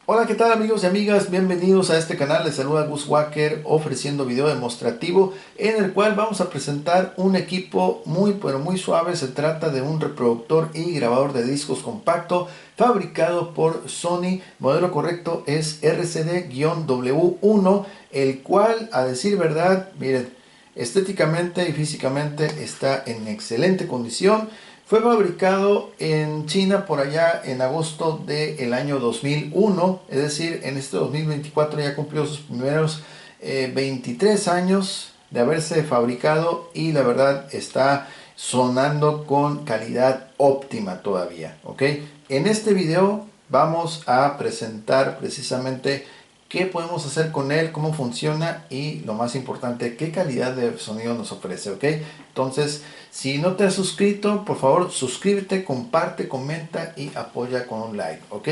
Hola, ¿qué tal amigos y amigas? Bienvenidos a este canal. Les saluda Gus Walker ofreciendo video demostrativo en el cual vamos a presentar un equipo muy pero muy suave. Se trata de un reproductor y grabador de discos compacto fabricado por Sony. Modelo correcto es RCD-W1, el cual, a decir verdad, miren, estéticamente y físicamente está en excelente condición. Fue fabricado en China por allá en agosto del año 2001, es decir, en este 2024 ya cumplió sus primeros 23 años de haberse fabricado y la verdad está sonando con calidad óptima todavía, ¿ok? En este video vamos a presentar precisamente qué podemos hacer con él, cómo funciona y lo más importante, qué calidad de sonido nos ofrece, ¿ok? Entonces, si no te has suscrito, por favor suscríbete, comparte, comenta y apoya con un like, ¿ok?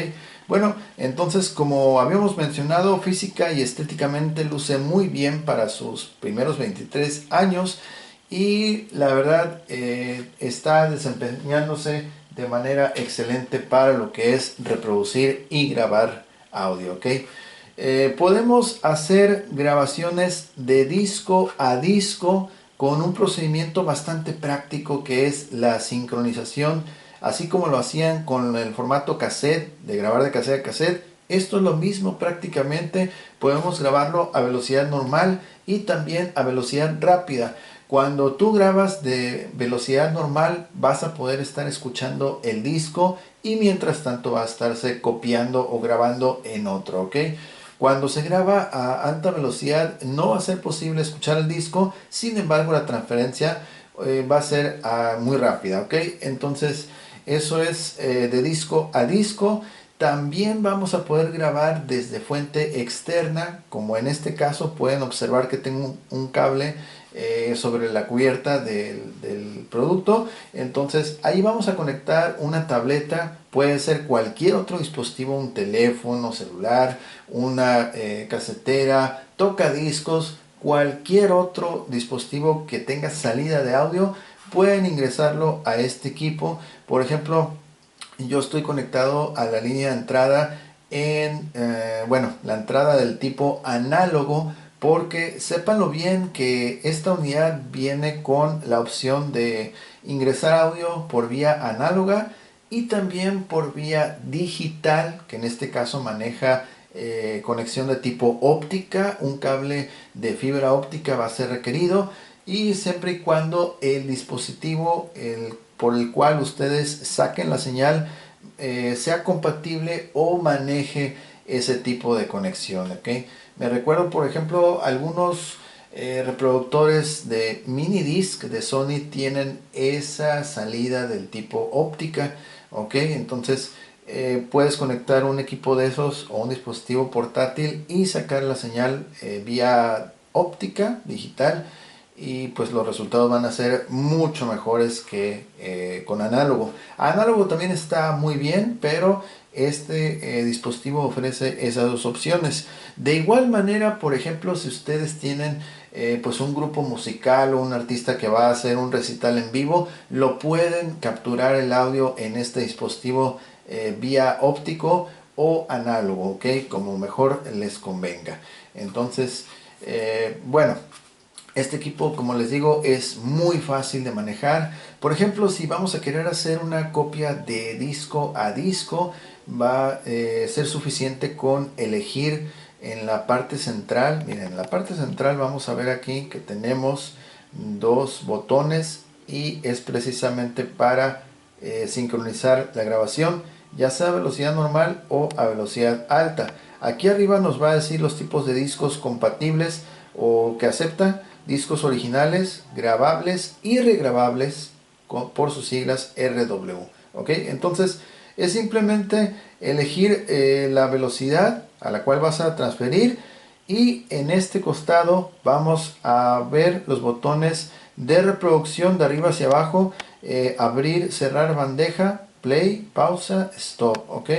Bueno, entonces como habíamos mencionado, física y estéticamente luce muy bien para sus primeros 23 años y la verdad está desempeñándose de manera excelente para lo que es reproducir y grabar audio, ¿ok? Podemos hacer grabaciones de disco a disco con un procedimiento bastante práctico que es la sincronización, así como lo hacían con el formato cassette, de grabar de cassette a cassette. Esto es lo mismo prácticamente, podemos grabarlo a velocidad normal y también a velocidad rápida. Cuando tú grabas de velocidad normal vas a poder estar escuchando el disco y mientras tanto va a estarse copiando o grabando en otro, ¿ok? Cuando se graba a alta velocidad no va a ser posible escuchar el disco, sin embargo la transferencia va a ser muy rápida, ¿ok? Entonces eso es de disco a disco. También vamos a poder grabar desde fuente externa, como en este caso pueden observar que tengo un cable sobre la cubierta del producto. Entonces ahí vamos a conectar una tableta, puede ser cualquier otro dispositivo, un teléfono celular, una casetera, tocadiscos, cualquier otro dispositivo que tenga salida de audio, pueden ingresarlo a este equipo. Por ejemplo, yo estoy conectado a la línea de entrada bueno, la entrada del tipo análogo, porque sépanlo bien que esta unidad viene con la opción de ingresar audio por vía análoga y también por vía digital, que en este caso maneja conexión de tipo óptica. Un cable de fibra óptica va a ser requerido y siempre y cuando el dispositivo por el cual ustedes saquen la señal sea compatible o maneje ese tipo de conexión, ¿ok? Me recuerdo, por ejemplo, algunos reproductores de mini disc de Sony tienen esa salida del tipo óptica, ¿ok? Entonces puedes conectar un equipo de esos o un dispositivo portátil y sacar la señal vía óptica digital y pues los resultados van a ser mucho mejores que con análogo. Análogo también está muy bien, pero este dispositivo ofrece esas dos opciones. De igual manera, por ejemplo, si ustedes tienen pues un grupo musical o un artista que va a hacer un recital en vivo, lo pueden capturar el audio en este dispositivo vía óptico o análogo, ¿ok? Como mejor les convenga. Entonces, bueno, este equipo, como les digo, es muy fácil de manejar. Por ejemplo, si vamos a querer hacer una copia de disco a disco, va a ser suficiente con elegir en la parte central. Miren, en la parte central vamos a ver aquí que tenemos dos botones y es precisamente para sincronizar la grabación, ya sea a velocidad normal o a velocidad alta. Aquí arriba nos va a decir los tipos de discos compatibles o que acepta: discos originales, grabables y regrabables, por sus siglas RW. ¿Ok? Entonces es simplemente elegir la velocidad a la cual vas a transferir y en este costado vamos a ver los botones de reproducción de arriba hacia abajo, abrir, cerrar bandeja, play, pausa, stop, ¿ok?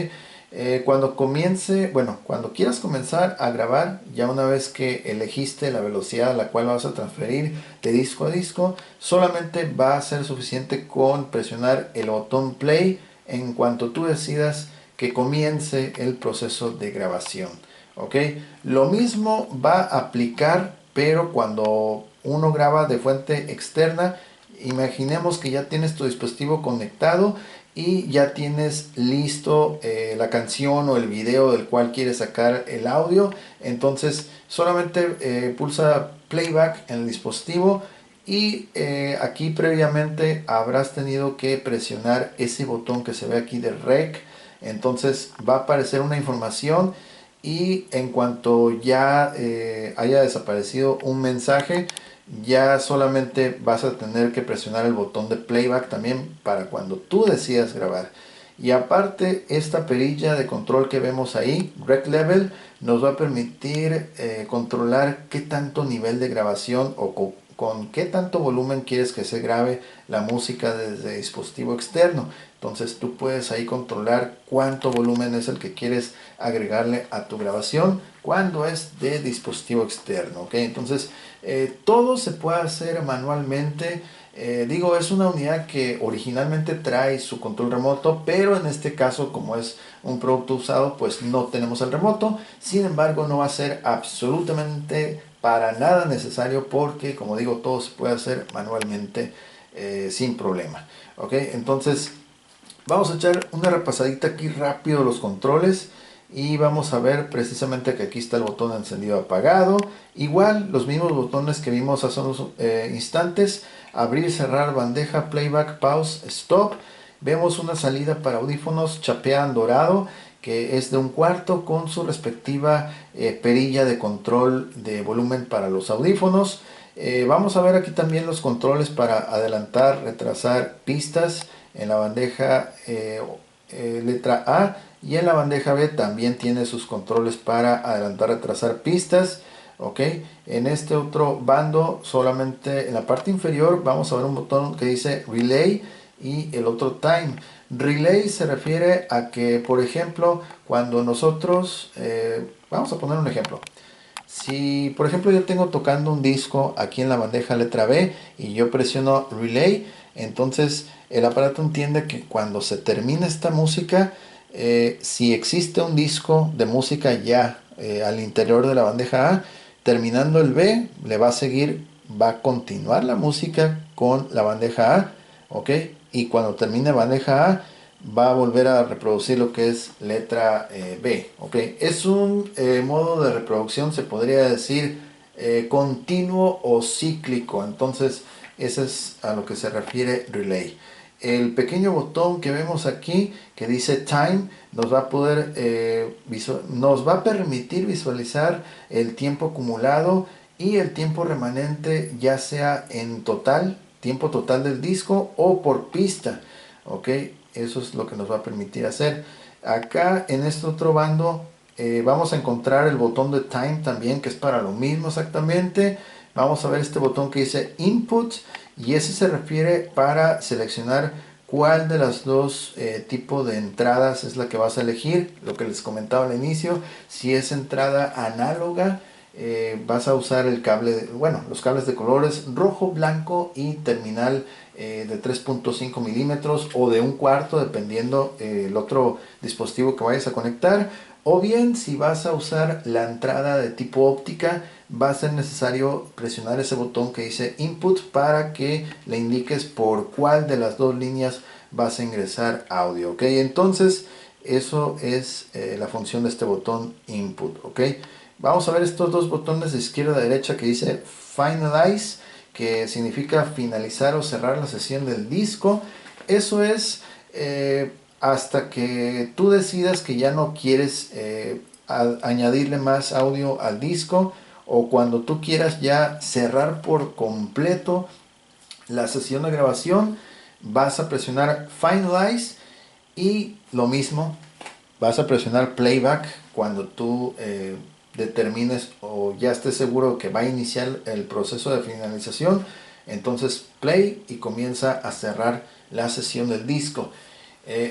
Cuando comience, bueno, cuando quieras comenzar a grabar, ya una vez que elegiste la velocidad a la cual vas a transferir de disco a disco, solamente va a ser suficiente con presionar el botón play en cuanto tú decidas que comience el proceso de grabación. ¿Ok? Lo mismo va a aplicar, pero cuando uno graba de fuente externa, imaginemos que ya tienes tu dispositivo conectado y ya tienes listo la canción o el video del cual quieres sacar el audio. Entonces solamente pulsa playback en el dispositivo y aquí previamente habrás tenido que presionar ese botón que se ve aquí de rec. Entonces va a aparecer una información y en cuanto ya haya desaparecido un mensaje, ya solamente vas a tener que presionar el botón de playback también para cuando tú decidas grabar. Y aparte, esta perilla de control que vemos ahí, Rec Level, nos va a permitir controlar qué tanto nivel de grabación o con qué tanto volumen quieres que se grabe la música desde dispositivo externo. Entonces tú puedes ahí controlar cuánto volumen es el que quieres agregarle a tu grabación cuando es de dispositivo externo. ¿Ok? Entonces todo se puede hacer manualmente. Digo, es una unidad que originalmente trae su control remoto, pero en este caso, como es un producto usado, pues no tenemos el remoto. Sin embargo, no va a ser absolutamente para nada necesario porque, como digo, todo se puede hacer manualmente sin problema. ¿Ok? Entonces, vamos a echar una repasadita aquí rápido los controles. Y vamos a ver precisamente que aquí está el botón de encendido apagado. Igual los mismos botones que vimos hace unos instantes. Abrir, cerrar, bandeja, playback, pause, stop. Vemos una salida para audífonos chapean dorado, que es de 1/4 con su respectiva perilla de control de volumen para los audífonos. Vamos a ver aquí también los controles para adelantar, retrasar pistas en la bandeja letra A. Y en la bandeja B también tiene sus controles para adelantar, retrasar pistas. Ok, en este otro bando, solamente en la parte inferior, vamos a ver un botón que dice Relay y el otro Time. Relay se refiere a que, por ejemplo, cuando nosotros, vamos a poner un ejemplo. Si, por ejemplo, yo tengo tocando un disco aquí en la bandeja letra B y yo presiono Relay, entonces el aparato entiende que cuando se termina esta música, si existe un disco de música ya al interior de la bandeja A, terminando el B, le va a seguir, va a continuar la música con la bandeja A, ¿ok? Y cuando termine bandeja A, va a volver a reproducir lo que es letra B, ¿ok? Es un modo de reproducción, se podría decir, continuo o cíclico. Entonces, eso es a lo que se refiere relay. El pequeño botón que vemos aquí que dice time nos va a poder nos va a permitir visualizar el tiempo acumulado y el tiempo remanente, ya sea en total, tiempo total del disco o por pista. Ok, eso es lo que nos va a permitir hacer. Acá en este otro bando vamos a encontrar el botón de time también, que es para lo mismo exactamente. Vamos a ver este botón que dice input y ese se refiere para seleccionar cuál de las dos tipos de entradas es la que vas a elegir. Lo que les comentaba al inicio, si es entrada análoga, vas a usar el cable, bueno, los cables de colores rojo, blanco y terminal de 3.5 milímetros o de 1/4, dependiendo el otro dispositivo que vayas a conectar. O bien, si vas a usar la entrada de tipo óptica, va a ser necesario presionar ese botón que dice input para que le indiques por cuál de las dos líneas vas a ingresar audio. Ok, entonces eso es la función de este botón input. Ok, vamos a ver estos dos botones de izquierda a derecha que dice finalize, que significa finalizar o cerrar la sesión del disco. Eso es hasta que tú decidas que ya no quieres añadirle más audio al disco, o cuando tú quieras ya cerrar por completo la sesión de grabación, vas a presionar finalize y lo mismo, vas a presionar playback cuando tú determines o ya estés seguro que va a iniciar el proceso de finalización. Entonces play y comienza a cerrar la sesión del disco.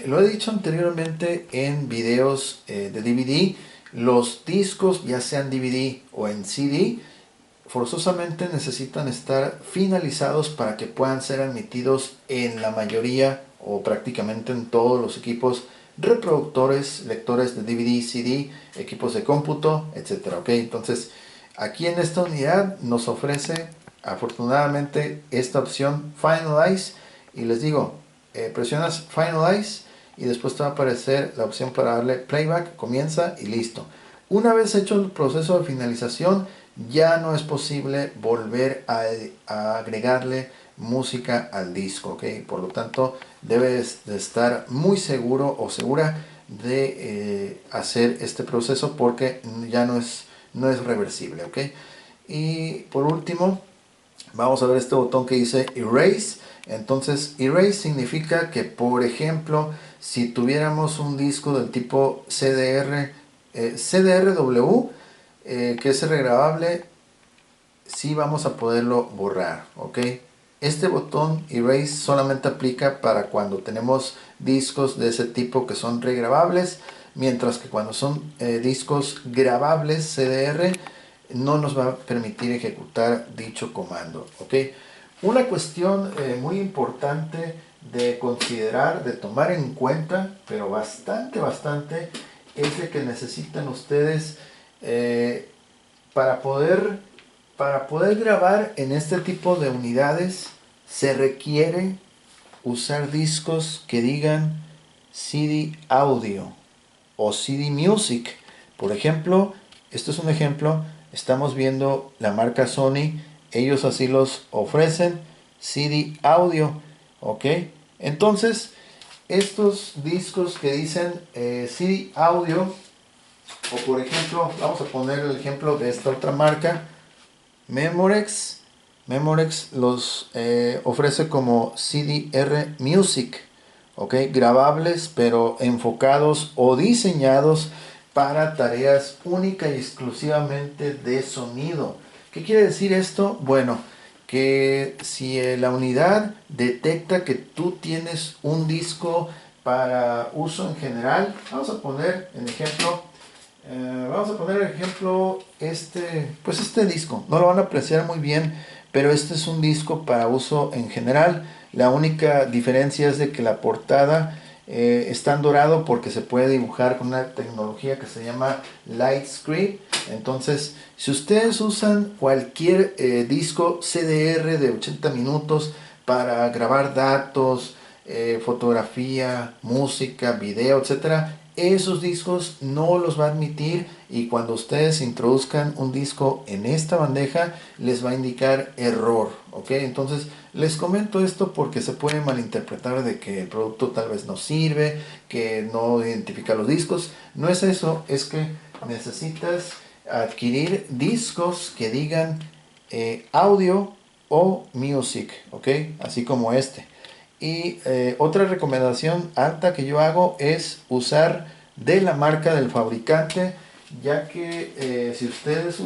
Lo he dicho anteriormente en videos de DVD, los discos, ya sean DVD o en CD, forzosamente necesitan estar finalizados para que puedan ser admitidos en la mayoría o prácticamente en todos los equipos reproductores, lectores de DVD, CD, equipos de cómputo, etcétera. ¿Ok? Entonces, aquí en esta unidad nos ofrece afortunadamente esta opción Finalize, y les digo, presionas Finalize y después te va a aparecer la opción para darle playback, comienza y listo. Una vez hecho el proceso de finalización, ya no es posible volver a agregarle música al disco, ¿ok? Por lo tanto, debes de estar muy seguro o segura de hacer este proceso, porque ya no es reversible, ¿ok? Y por último, vamos a ver este botón que dice Erase. Entonces, Erase significa que, por ejemplo, si tuviéramos un disco del tipo CDR-W, que es regrabable, sí vamos a poderlo borrar, ¿ok? Este botón Erase solamente aplica para cuando tenemos discos de ese tipo que son regrabables, mientras que cuando son discos grabables CDR, no nos va a permitir ejecutar dicho comando, ¿ok? Una cuestión muy importante de considerar, de tomar en cuenta, pero bastante, es de que necesitan ustedes para poder grabar en este tipo de unidades, se requiere usar discos que digan CD Audio o CD Music. Por ejemplo, esto es un ejemplo, estamos viendo la marca Sony, ellos así los ofrecen, CD Audio, ¿ok? Entonces, estos discos que dicen CD Audio, o por ejemplo, vamos a poner el ejemplo de esta otra marca, Memorex. Memorex los ofrece como CDR Music, ¿ok? Grabables, pero enfocados o diseñados para tareas única y exclusivamente de sonido. ¿Qué quiere decir esto? Bueno, que si la unidad detecta que tú tienes un disco para uso en general, vamos a poner en ejemplo, pues este disco. No lo van a apreciar muy bien, pero este es un disco para uso en general. La única diferencia es de que la portada está en dorado, porque se puede dibujar con una tecnología que se llama Light Script. Entonces, si ustedes usan cualquier disco CDR de 80 minutos para grabar datos, fotografía, música, video, etcétera, esos discos no los va a admitir, y cuando ustedes introduzcan un disco en esta bandeja les va a indicar error, ¿ok? Entonces les comento esto porque se puede malinterpretar de que el producto tal vez no sirve, que no identifica los discos. No es eso, es que necesitas adquirir discos que digan audio o music, ¿ok? Así como este. Y otra recomendación alta que yo hago es usar de la marca del fabricante, ya que si ustedes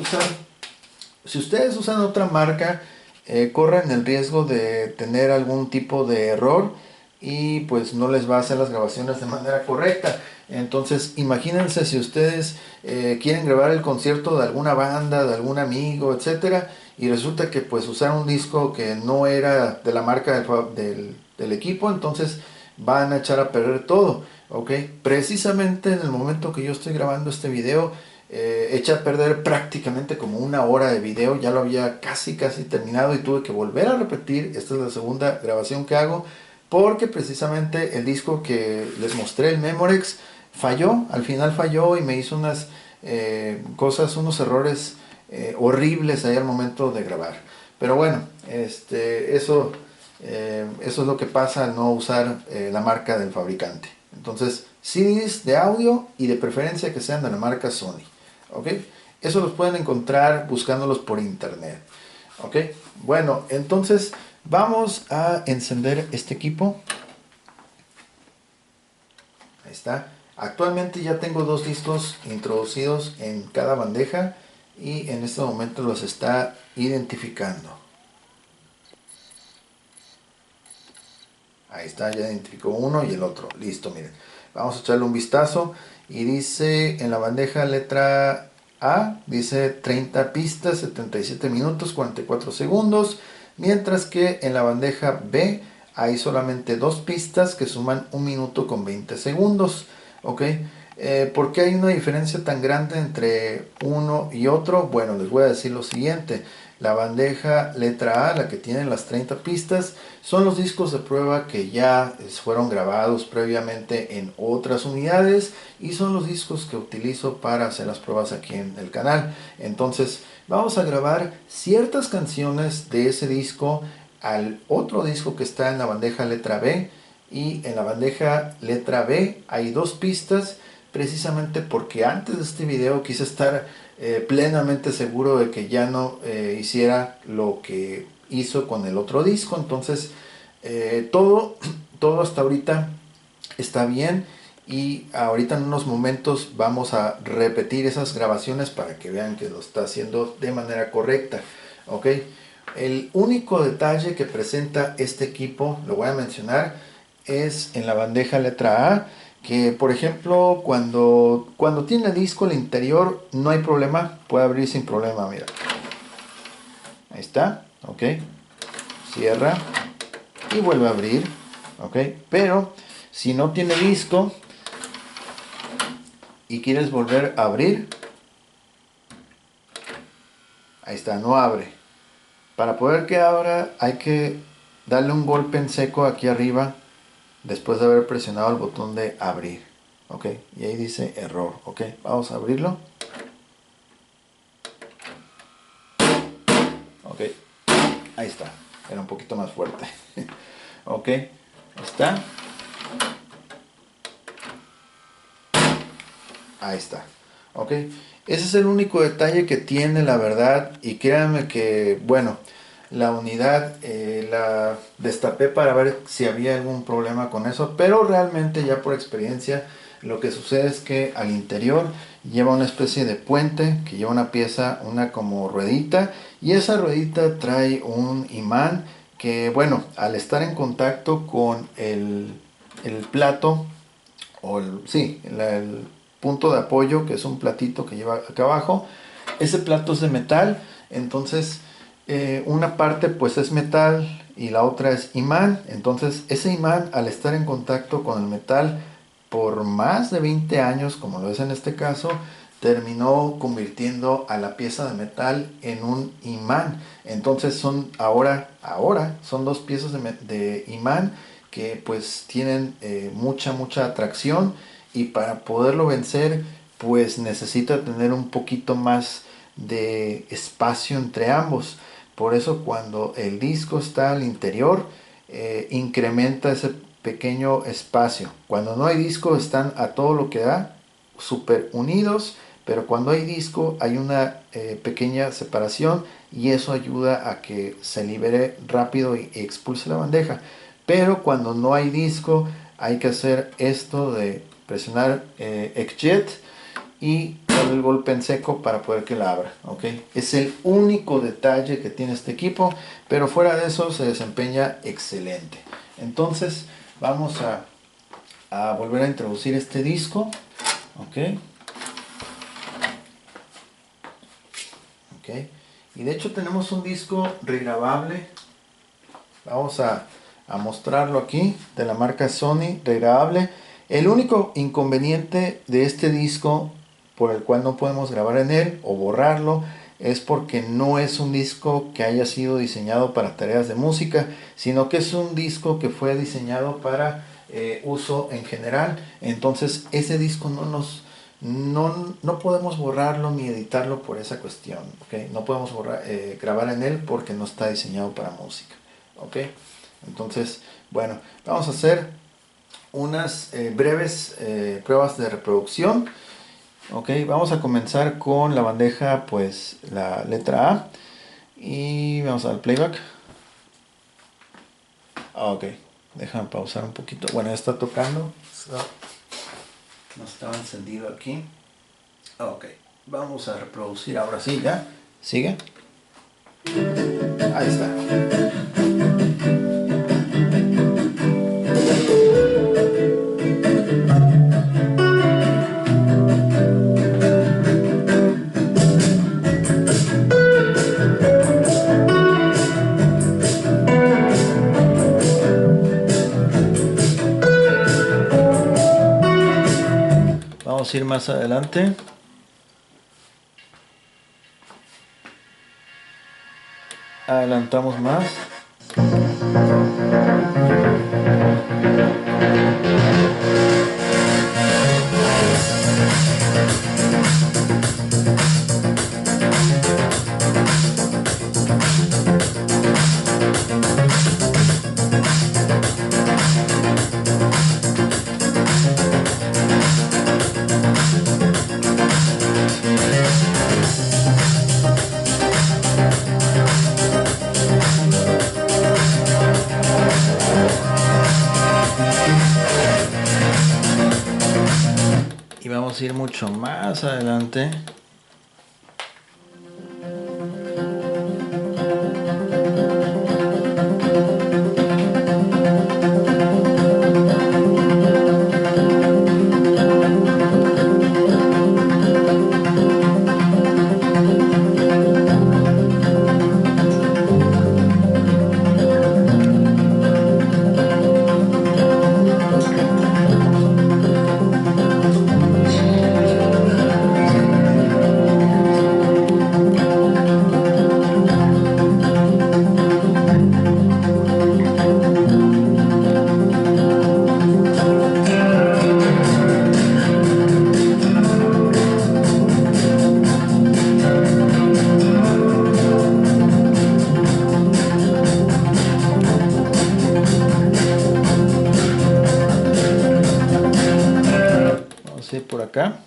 usan otra marca, corren el riesgo de tener algún tipo de error y pues no les va a hacer las grabaciones de manera correcta. Entonces imagínense si ustedes quieren grabar el concierto de alguna banda, de algún amigo, etcétera, y resulta que pues usaron un disco que no era de la marca del equipo, entonces van a echar a perder todo, ¿ok? Precisamente en el momento que yo estoy grabando este video, eché a perder prácticamente como una hora de video. Ya lo había casi terminado y tuve que volver a repetir. Esta es la segunda grabación que hago, porque precisamente el disco que les mostré, el Memorex, falló, al final falló y me hizo unas unos errores horribles ahí al momento de grabar. Pero bueno, eso es lo que pasa al no usar la marca del fabricante. Entonces, CDs de audio, y de preferencia que sean de la marca Sony, ¿ok? Eso los pueden encontrar buscándolos por internet, ¿ok? Bueno, entonces vamos a encender este equipo. Ahí está. Actualmente ya tengo dos discos introducidos en cada bandeja y en este momento los está identificando. Ahí está, ya identificó uno y el otro. Listo, miren. Vamos a echarle un vistazo. Y dice en la bandeja letra A, dice 30 pistas, 77 minutos, 44 segundos. Mientras que en la bandeja B hay solamente 2 pistas que suman 1 minuto con 20 segundos. ¿Ok? ¿Por qué hay una diferencia tan grande entre uno y otro? Bueno, les voy a decir lo siguiente. La bandeja letra A, la que tiene las 30 pistas, son los discos de prueba que ya fueron grabados previamente en otras unidades y son los discos que utilizo para hacer las pruebas aquí en el canal. Entonces vamos a grabar ciertas canciones de ese disco al otro disco que está en la bandeja letra B, y en la bandeja letra B hay 2 pistas, precisamente porque antes de este video quise estar plenamente seguro de que ya no hiciera lo que hizo con el otro disco. Entonces todo hasta ahorita está bien, y ahorita en unos momentos vamos a repetir esas grabaciones para que vean que lo está haciendo de manera correcta. ¿Ok? El único detalle que presenta este equipo, lo voy a mencionar, es en la bandeja letra A, que por ejemplo cuando tiene el disco al interior no hay problema, puede abrir sin problema, mira. Ahí está, ok. Cierra y vuelve a abrir, ok. Pero si no tiene disco y quieres volver a abrir, ahí está, no abre. Para poder que abra hay que darle un golpe en seco aquí arriba después de haber presionado el botón de abrir. Ok, y ahí dice error. Ok, vamos a abrirlo. Ok, ahí está, era un poquito más fuerte. Ok, está. Ahí está. Ok, ese es el único detalle que tiene, la verdad. Y créanme que, bueno, la unidad la destapé para ver si había algún problema con eso, pero realmente ya por experiencia lo que sucede es que al interior lleva una especie de puente que lleva una pieza, una como ruedita, y esa ruedita trae un imán que, bueno, al estar en contacto con el plato, o el punto de apoyo, que es un platito que lleva acá abajo, ese plato es de metal. Entonces una parte pues es metal y la otra es imán. Entonces ese imán, al estar en contacto con el metal por más de 20 años, como lo es en este caso, terminó convirtiendo a la pieza de metal en un imán. Entonces son ahora son 2 piezas de imán que pues tienen mucha atracción, y para poderlo vencer pues necesita tener un poquito más de espacio entre ambos. Por eso cuando el disco está al interior incrementa ese pequeño espacio. Cuando no hay disco están a todo lo que da, súper unidos, pero cuando hay disco hay una pequeña separación, y eso ayuda a que se libere rápido y expulse la bandeja. Pero cuando no hay disco hay que hacer esto de presionar Exit y darle el golpe en seco para poder que la abra. ¿Okay? Es el único detalle que tiene este equipo, pero fuera de eso se desempeña excelente. Entonces vamos a volver a introducir este disco. ¿Okay? ¿Okay? Y de hecho tenemos un disco regrabable. Vamos a mostrarlo aquí, de la marca Sony, regrabable. El único inconveniente de este disco por el cual no podemos grabar en él o borrarlo es porque no es un disco que haya sido diseñado para tareas de música, sino que es un disco que fue diseñado para uso en general. Entonces ese disco no podemos borrarlo ni editarlo por esa cuestión. ¿Okay? No podemos grabar en él porque no está diseñado para música. ¿Okay? Entonces, bueno, vamos a hacer unas breves pruebas de reproducción. Ok, vamos a comenzar con la bandeja, pues la letra A, y vamos al playback. Ok, déjame pausar un poquito. Bueno, ya está tocando, no estaba encendido aquí. Ok, vamos a reproducir ahora sí, ya. Sigue. Ahí está. a ir más adelante. Adelantamos más. Y vamos a ir mucho más adelante. Por acá.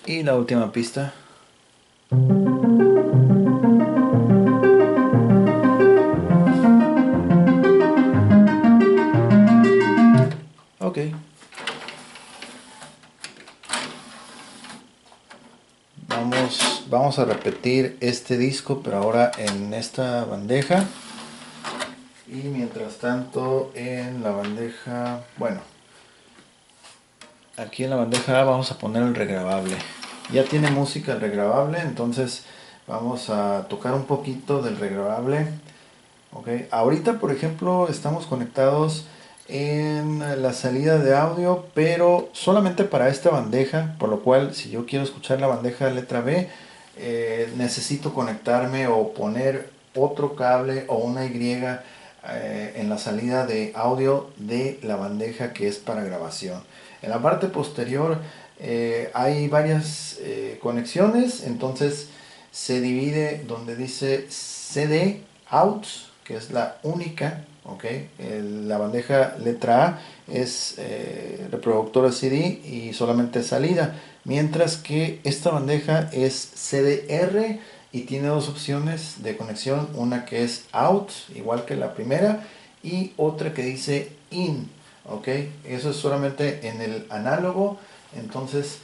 Y la última pista. Ok. Vamos a repetir este disco, pero ahora en esta bandeja. Y mientras tanto en la bandeja, bueno, aquí en la bandeja vamos a poner el regrabable. Ya tiene música el regrabable, entonces vamos a tocar un poquito del regrabable. Okay. Ahorita, por ejemplo, estamos conectados en la salida de audio, pero solamente para esta bandeja, por lo cual si yo quiero escuchar la bandeja letra B, necesito conectarme o poner otro cable o una Y en la salida de audio de la bandeja que es para grabación. En la parte posterior hay varias conexiones, entonces se divide donde dice CD out, que es la única, ¿okay? La bandeja letra A es reproductora CD y solamente salida, mientras que esta bandeja es CDR y tiene dos opciones de conexión, una que es out, igual que la primera, y otra que dice in, ¿ok? Eso es solamente en el análogo. Entonces,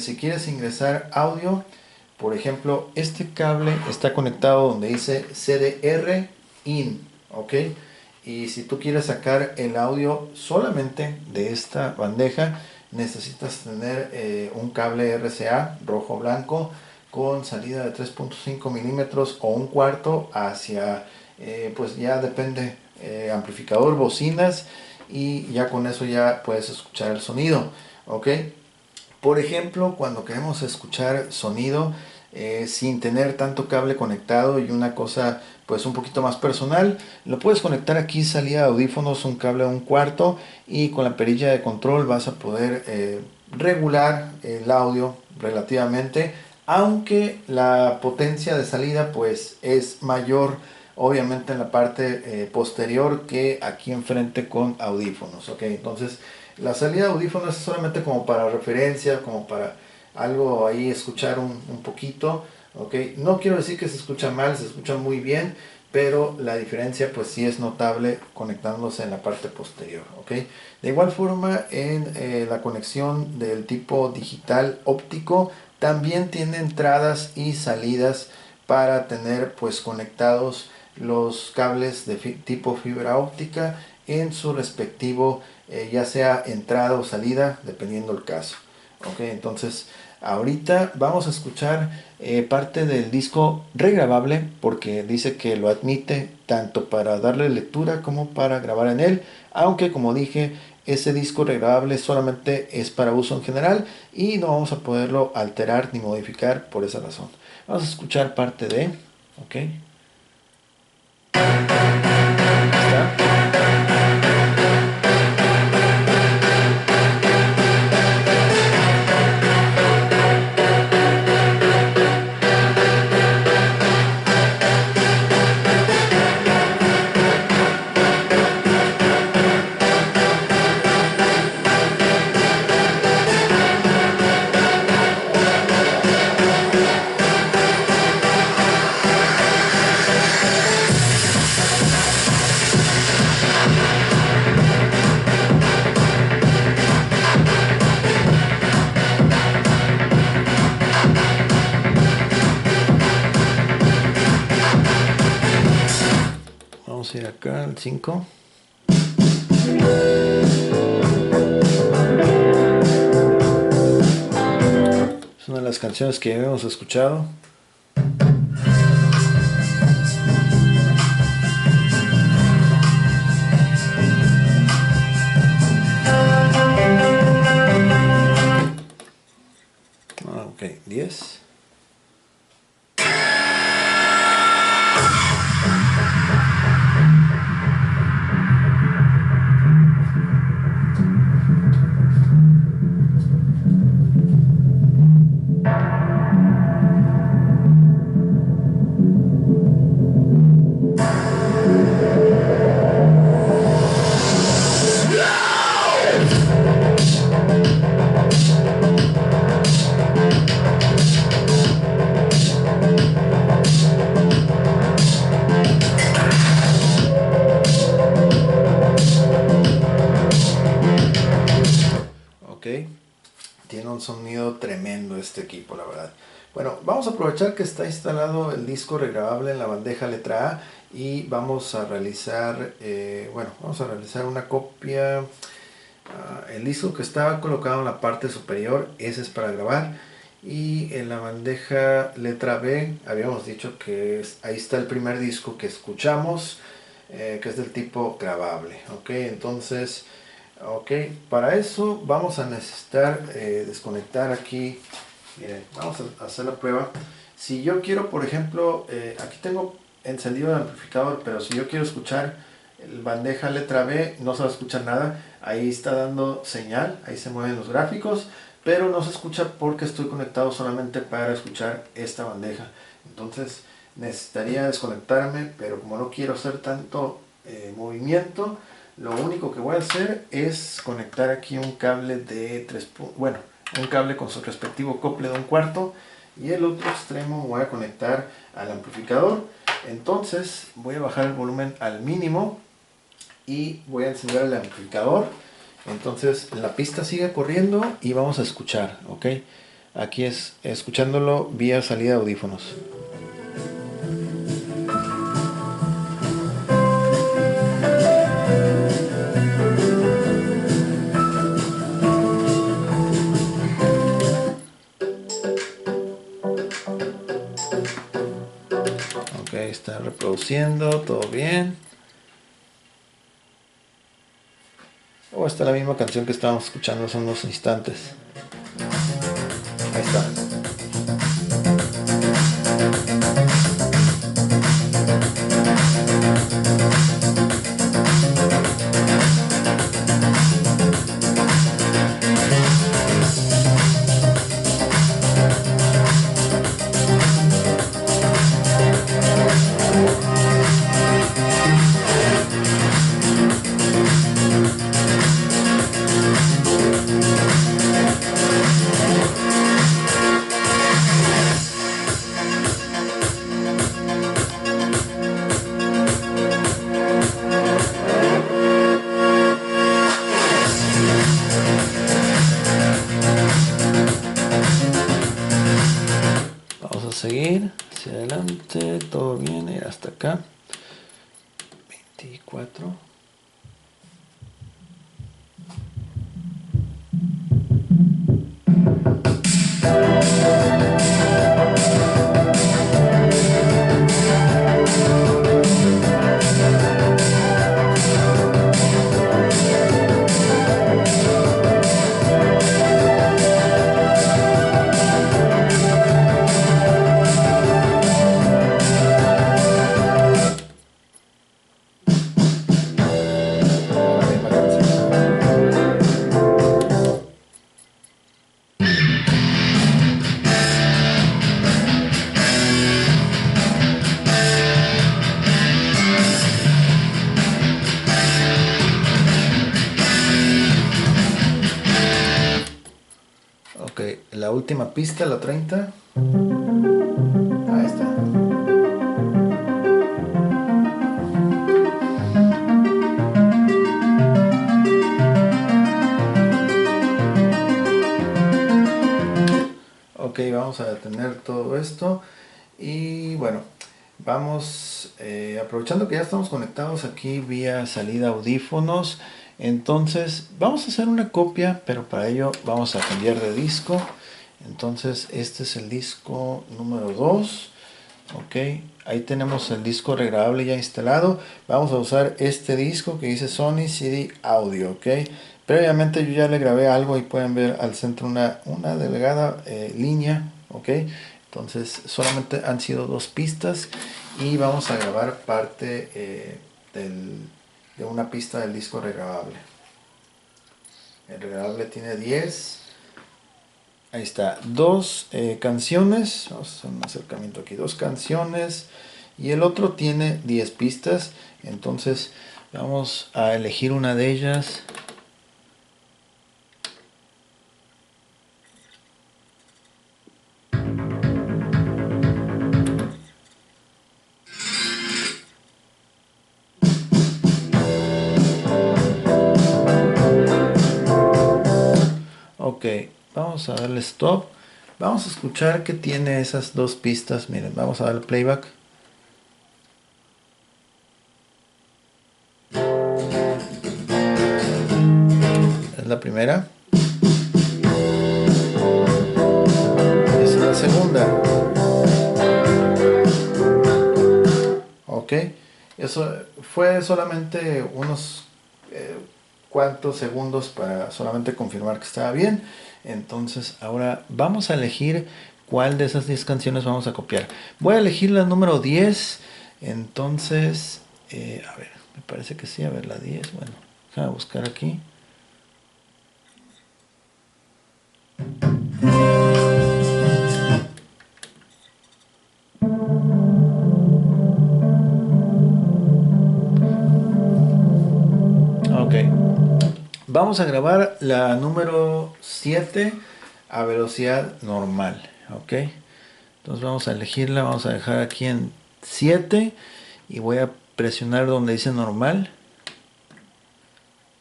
si quieres ingresar audio, por ejemplo, este cable está conectado donde dice CDR in, ¿ok? Y si tú quieres sacar el audio solamente de esta bandeja, necesitas tener un cable RCA rojo-blanco con salida de 3.5 milímetros o un cuarto hacia, pues ya depende, amplificador, bocinas, y ya con eso ya puedes escuchar el sonido, ¿ok? Por ejemplo, cuando queremos escuchar sonido sin tener tanto cable conectado y una cosa pues un poquito más personal, lo puedes conectar aquí, salida de audífonos, un cable de un cuarto, y con la perilla de control vas a poder regular el audio relativamente, aunque la potencia de salida pues es mayor obviamente en la parte posterior que aquí enfrente con audífonos, ¿ok? Entonces la salida de audífonos es solamente como para referencia, como para algo ahí escuchar un poquito, ¿ok? No quiero decir que se escucha mal, se escucha muy bien, pero la diferencia pues sí es notable conectándose en la parte posterior, ¿ok? De igual forma, en la conexión del tipo digital óptico también tiene entradas y salidas para tener pues conectados los cables de tipo fibra óptica en su respectivo ya sea entrada o salida, dependiendo el caso. Ok, entonces ahorita vamos a escuchar parte del disco regrabable, porque dice que lo admite tanto para darle lectura como para grabar en él, aunque como dije, ese disco regrabable solamente es para uso en general y no vamos a poderlo alterar ni modificar por esa razón. Vamos a escuchar parte de, ok. ¿Está? Vamos a ir acá al 5. Es una de las canciones que hemos escuchado. Ok, 10. Tiene un sonido tremendo este equipo, la verdad. Bueno, vamos a aprovechar que está instalado el disco regrabable en la bandeja letra A y vamos a realizar, una copia. El disco que estaba colocado en la parte superior, ese es para grabar. Y en la bandeja letra B habíamos dicho que ahí está el primer disco que escuchamos, que es del tipo grabable. Ok, entonces... Ok, para eso vamos a necesitar desconectar aquí. Miren, vamos a hacer la prueba. Si yo quiero, por ejemplo, aquí tengo encendido el amplificador, pero si yo quiero escuchar el bandeja letra B, no se va a escuchar nada. Ahí está dando señal, ahí se mueven los gráficos, pero no se escucha porque estoy conectado solamente para escuchar esta bandeja. Entonces necesitaría desconectarme, pero como no quiero hacer tanto movimiento, lo único que voy a hacer es conectar aquí un cable de 3 bueno, un cable con su respectivo acople de 1/4 y el otro extremo voy a conectar al amplificador. Entonces voy a bajar el volumen al mínimo y voy a encender el amplificador. Entonces la pista sigue corriendo y vamos a escuchar, ok. Aquí es escuchándolo vía salida de audífonos. Está reproduciendo, todo bien. Está la misma canción que estábamos escuchando hace unos instantes. Ahí está. y 4. La misma canción. Ok, la última pista, la 30. Ahí está. Ok, vamos a detener todo esto. Y bueno, vamos, aprovechando que ya estamos conectados aquí vía salida audífonos. Entonces, vamos a hacer una copia, pero para ello vamos a cambiar de disco. Entonces, este es el disco número 2. Ok, ahí tenemos el disco regrabable ya instalado. Vamos a usar este disco que dice Sony CD Audio. Ok, previamente yo ya le grabé algo y pueden ver al centro una delgada línea. Ok, entonces solamente han sido 2 pistas y vamos a grabar parte de una pista del disco regrabable. El regrabable tiene 10. Ahí está, 2 canciones, vamos a hacer un acercamiento aquí, 2 canciones y el otro tiene 10 pistas, entonces vamos a elegir una de ellas. Ok, vamos a darle stop, vamos a escuchar que tiene esas 2 pistas, miren, vamos a darle playback. Es la primera. Esa es la segunda. Ok, eso fue solamente unos cuantos segundos para solamente confirmar que estaba bien. Entonces ahora vamos a elegir cuál de esas 10 canciones vamos a copiar. Voy a elegir la número 10. Entonces, a ver, me parece que sí, a ver la 10. Bueno, déjame buscar aquí. Ok. Vamos a grabar la número 7 a velocidad normal. Ok. Entonces vamos a elegirla. Vamos a dejar aquí en 7. Y voy a presionar donde dice normal.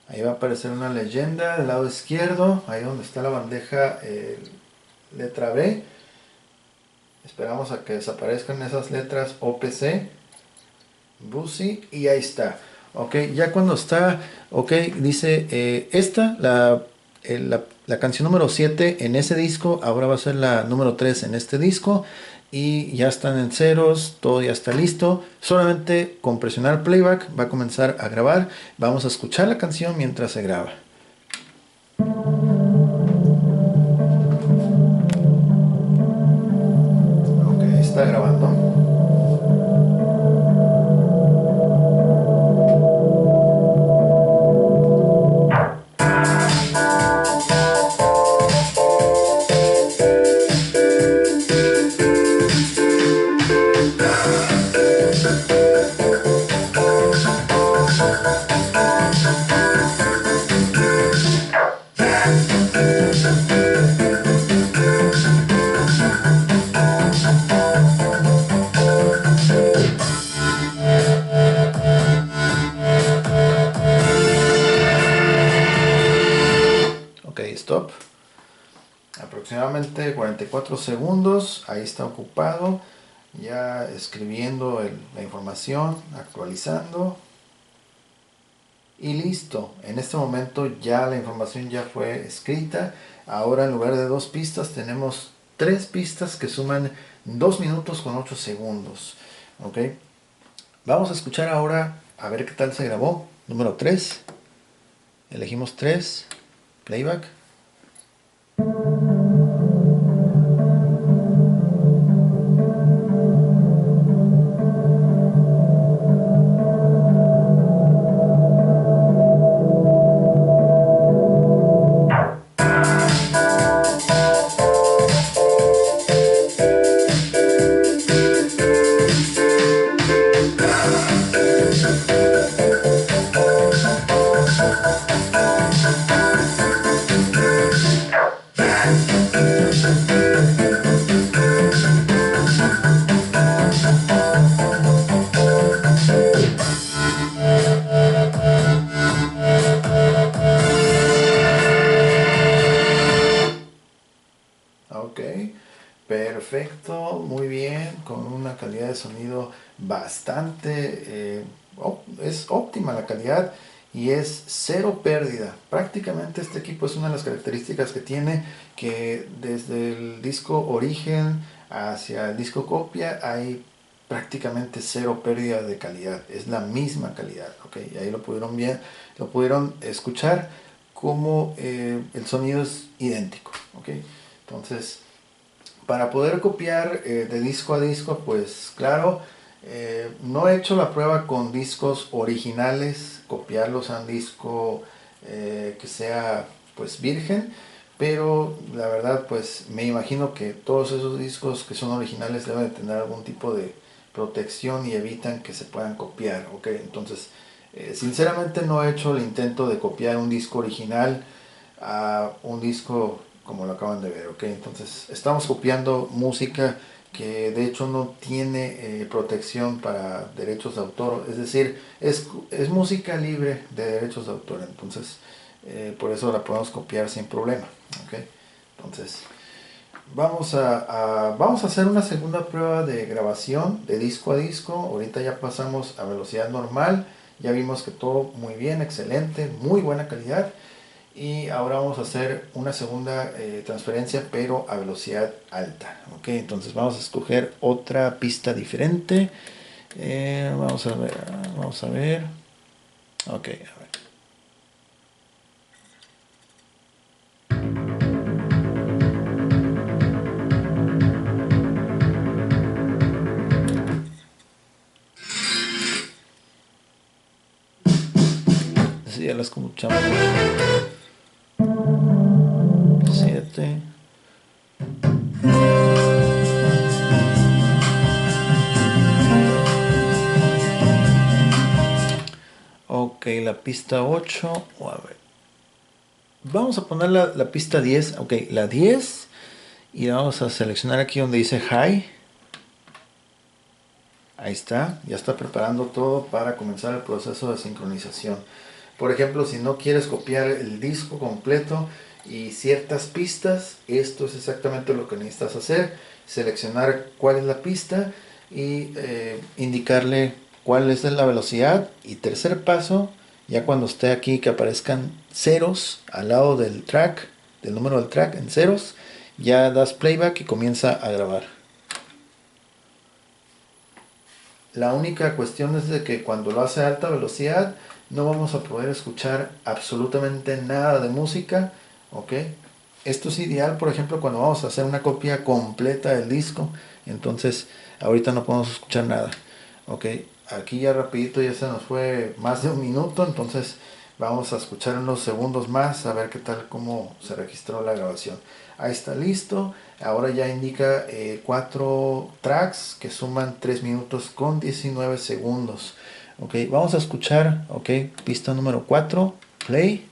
Ahí va a aparecer una leyenda del lado izquierdo. Ahí donde está la bandeja letra B. Esperamos a que desaparezcan esas letras OPC. Busi. Y ahí está. Ok, ya cuando está, ok, dice la canción número 7 en ese disco, ahora va a ser la número 3 en este disco, y ya están en ceros, todo ya está listo, solamente con presionar playback va a comenzar a grabar, vamos a escuchar la canción mientras se graba. Ok, está grabando. Ok, stop. Aproximadamente 44 segundos. Ahí está ocupado. Ya escribiendo la información, actualizando. y listo. En este momento ya la información ya fue escrita. Ahora en lugar de 2 pistas tenemos 3 pistas que suman 2 minutos con 8 segundos. ¿Ok? Vamos a escuchar ahora a ver qué tal se grabó. Número 3. Elegimos 3. Playback. Ok, perfecto, muy bien, con una calidad de sonido bastante, es óptima la calidad y es cero pérdida. Prácticamente este equipo es una de las características que tiene, que desde el disco origen hacia el disco copia hay prácticamente cero pérdida de calidad, es la misma calidad, ok, y ahí lo pudieron bien, lo pudieron escuchar como el sonido es idéntico, ok. Entonces, para poder copiar de disco a disco, pues claro, no he hecho la prueba con discos originales, copiarlos a un disco que sea pues virgen, pero la verdad pues me imagino que todos esos discos que son originales deben de tener algún tipo de protección y evitan que se puedan copiar, ok. Entonces, sinceramente no he hecho el intento de copiar un disco original a un disco como lo acaban de ver, ok. Entonces estamos copiando música que de hecho no tiene protección para derechos de autor, es decir, es música libre de derechos de autor, entonces por eso la podemos copiar sin problema, ok. Entonces vamos a hacer una segunda prueba de grabación de disco a disco. Ahorita ya pasamos a velocidad normal, ya vimos que todo muy bien, excelente, muy buena calidad. Y ahora vamos a hacer una segunda transferencia, pero a velocidad alta. Ok, entonces vamos a escoger otra pista diferente. Vamos a ver, vamos a ver. Ok, a ver. Sí, ya la escuchamos. 7. Ok, la pista 8. A ver. Vamos a poner la pista 10. Ok, la 10. Y vamos a seleccionar aquí donde dice High. Ahí está, ya está preparando todo para comenzar el proceso de sincronización. Por ejemplo, si no quieres copiar el disco completo y ciertas pistas, esto es exactamente lo que necesitas hacer. Seleccionar cuál es la pista y indicarle cuál es la velocidad. Y tercer paso, ya cuando esté aquí que aparezcan ceros al lado del track, del número del track en ceros, ya das playback y comienza a grabar. La única cuestión es de que cuando lo hace a alta velocidad no vamos a poder escuchar absolutamente nada de música, ¿ok? Esto es ideal, por ejemplo, cuando vamos a hacer una copia completa del disco, entonces ahorita no podemos escuchar nada, ¿ok? Aquí ya rapidito ya se nos fue más de un minuto, entonces vamos a escuchar unos segundos más a ver qué tal, cómo se registró la grabación. Ahí está listo. Ahora ya indica 4 tracks que suman 3 minutos con 19 segundos. Ok, vamos a escuchar, ok, pista número 4, play.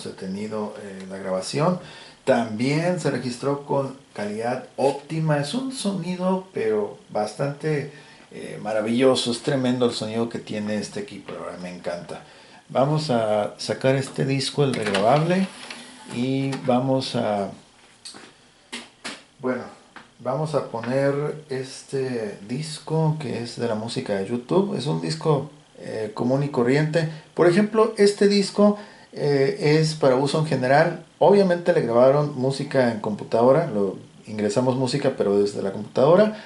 habíamos detenido la grabación. También se registró con calidad óptima. Es un sonido pero bastante maravilloso. Es tremendo el sonido que tiene este equipo, la verdad me encanta. Vamos a sacar este disco, el regrabable, y vamos a, bueno, vamos a poner este disco que es de la música de YouTube. Es un disco común y corriente. Por ejemplo, este disco es para uso en general. Obviamente le grabaron música en computadora, lo ingresamos música pero desde la computadora.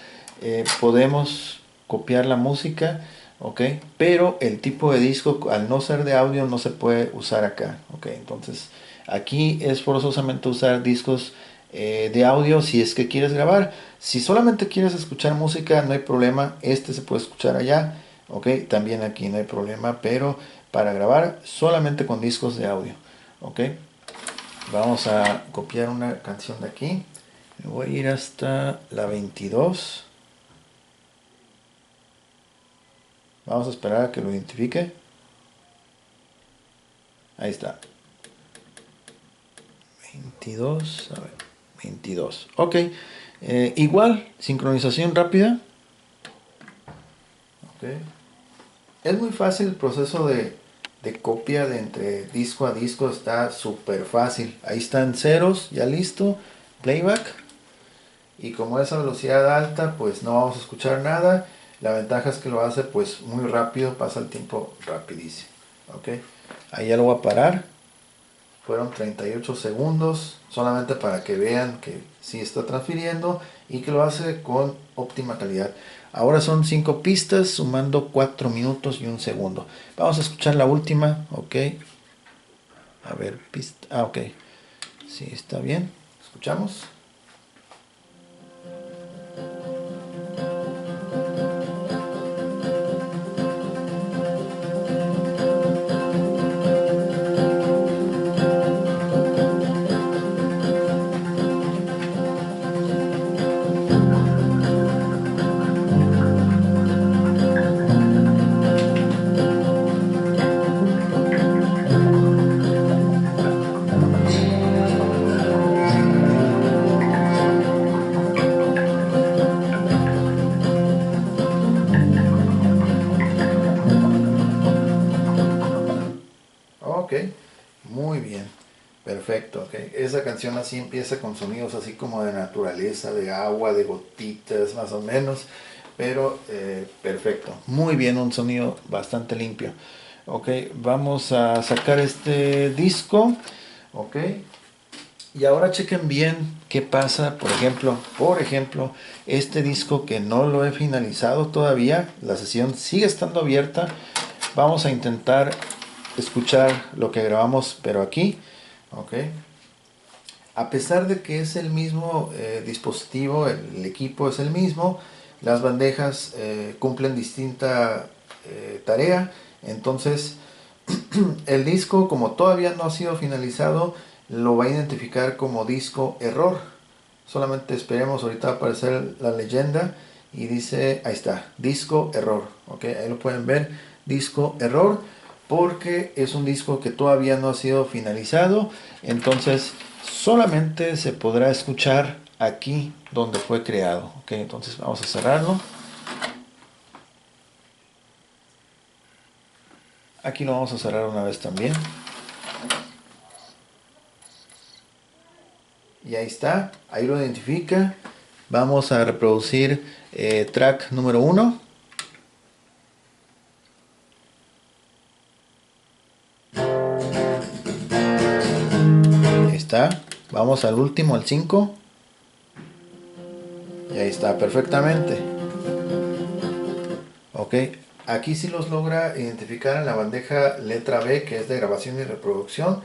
Podemos copiar la música, ok, pero el tipo de disco al no ser de audio no se puede usar acá, ok. Entonces aquí es forzosamente usar discos de audio si es que quieres grabar. Si solamente quieres escuchar música no hay problema, este se puede escuchar allá, ok, también aquí no hay problema, pero para grabar solamente con discos de audio, ok. Vamos a copiar una canción de aquí, me voy a ir hasta la 22. Vamos a esperar a que lo identifique. Ahí está. 22, a ver, 22. Ok. Igual, sincronización rápida. Ok. Es muy fácil el proceso de copia de entre disco a disco. Está súper fácil. Ahí están ceros, ya listo. Playback. Y como es a velocidad alta, pues no vamos a escuchar nada. La ventaja es que lo hace pues muy rápido, pasa el tiempo rapidísimo. Ok, ahí ya lo voy a parar. Fueron 38 segundos, solamente para que vean que sí está transfiriendo y que lo hace con óptima calidad. Ahora son 5 pistas, sumando 4 minutos y 1 segundo. Vamos a escuchar la última, ok. A ver, pista, ok. Sí, está bien. Escuchamos. Ok, muy bien, perfecto. Okay. Esa canción así empieza con sonidos así como de naturaleza, de agua, de gotitas más o menos, pero perfecto. Muy bien, un sonido bastante limpio. Ok, vamos a sacar este disco. Ok, y ahora chequen bien qué pasa, por ejemplo, este disco que no lo he finalizado todavía, la sesión sigue estando abierta. Vamos a intentar escuchar lo que grabamos, pero aquí, ok. A pesar de que es el mismo dispositivo, el equipo es el mismo, las bandejas cumplen distinta tarea. Entonces, el disco, como todavía no ha sido finalizado, lo va a identificar como disco error. Solamente esperemos, ahorita va a aparecer la leyenda y dice, ahí está, disco error. Ok, ahí lo pueden ver, disco error, porque es un disco que todavía no ha sido finalizado. Entonces solamente se podrá escuchar aquí donde fue creado. Ok, entonces vamos a cerrarlo. Aquí lo vamos a cerrar una vez también. Y ahí está, ahí lo identifica. Vamos a reproducir track número 1. Ahí está. Vamos al último, al 5. Y ahí está perfectamente. Ok, aquí sí los logra identificar en la bandeja letra B, que es de grabación y reproducción,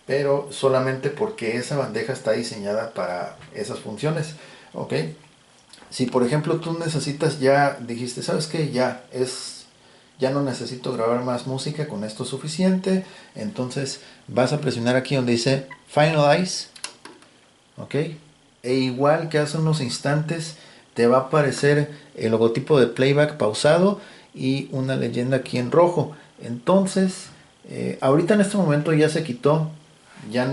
pero solamente porque esa bandeja está diseñada para esas funciones. Ok, si por ejemplo tú necesitas, ya dijiste, ¿sabes qué? Ya no necesito grabar más música, con esto es suficiente. Entonces vas a presionar aquí donde dice Finalize. Ok, e igual que hace unos instantes te va a aparecer el logotipo de playback pausado y una leyenda aquí en rojo. Entonces ahorita en este momento ya se quitó, ya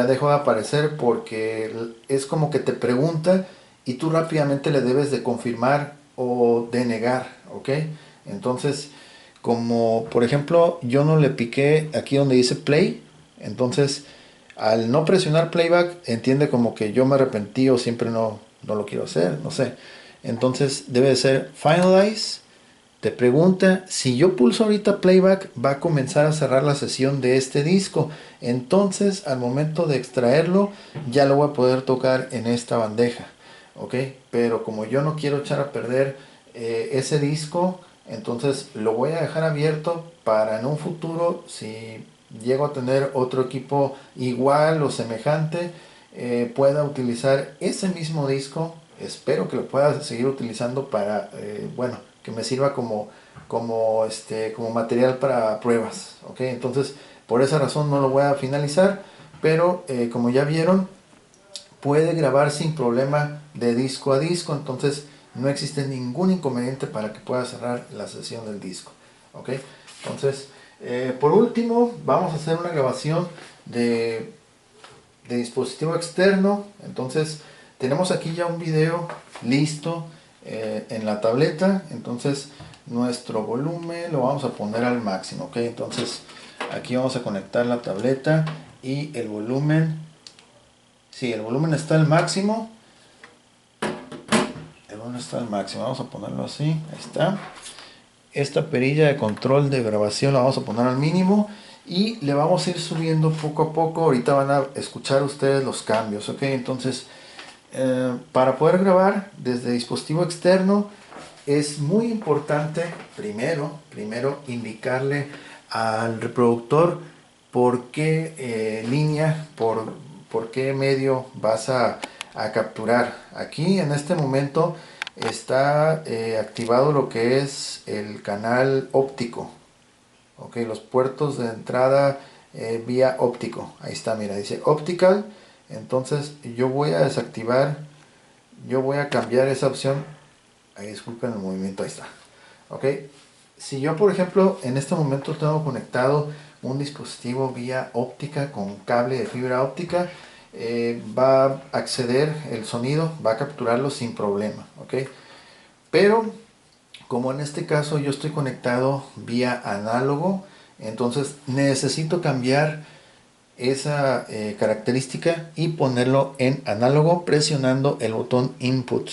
dejó de aparecer porque es como que te pregunta y tú rápidamente le debes de confirmar o de negar, ¿ok? Entonces, como por ejemplo yo no le piqué aquí donde dice play, entonces al no presionar playback entiende como que yo me arrepentí o siempre no lo quiero hacer, no sé. Entonces debe de ser finalize. Te pregunta, si yo pulso ahorita playback, va a comenzar a cerrar la sesión de este disco. Entonces, al momento de extraerlo, ya lo voy a poder tocar en esta bandeja. ¿Ok? Pero como yo no quiero echar a perder ese disco, entonces lo voy a dejar abierto para en un futuro, si llego a tener otro equipo igual o semejante, pueda utilizar ese mismo disco. Espero que lo pueda seguir utilizando para, bueno, que me sirva como material para pruebas, ¿ok? Entonces, por esa razón no lo voy a finalizar, pero como ya vieron, puede grabar sin problema de disco a disco, entonces no existe ningún inconveniente para que pueda cerrar la sesión del disco, ¿ok? Entonces, por último, vamos a hacer una grabación de dispositivo externo. Entonces tenemos aquí ya un video listo en la tableta. Entonces nuestro volumen lo vamos a poner al máximo, ok. Entonces aquí vamos a conectar la tableta y el volumen, sí, el volumen está al máximo, el volumen está al máximo, vamos a ponerlo así, ahí está. Esta perilla de control de grabación la vamos a poner al mínimo y le vamos a ir subiendo poco a poco. Ahorita van a escuchar ustedes los cambios, ok. Entonces, para poder grabar desde dispositivo externo es muy importante primero indicarle al reproductor por qué línea, por qué medio vas a capturar. Aquí en este momento está activado lo que es el canal óptico, ok, los puertos de entrada vía óptico. Ahí está, mira, dice optical. Entonces yo voy a desactivar, yo voy a cambiar esa opción. Ahí disculpen el movimiento, ahí está, ok. Si yo por ejemplo en este momento tengo conectado un dispositivo vía óptica con cable de fibra óptica, va a acceder el sonido, va a capturarlo sin problema, ok. Pero como en este caso yo estoy conectado vía análogo, entonces necesito cambiar esa característica y ponerlo en análogo presionando el botón input.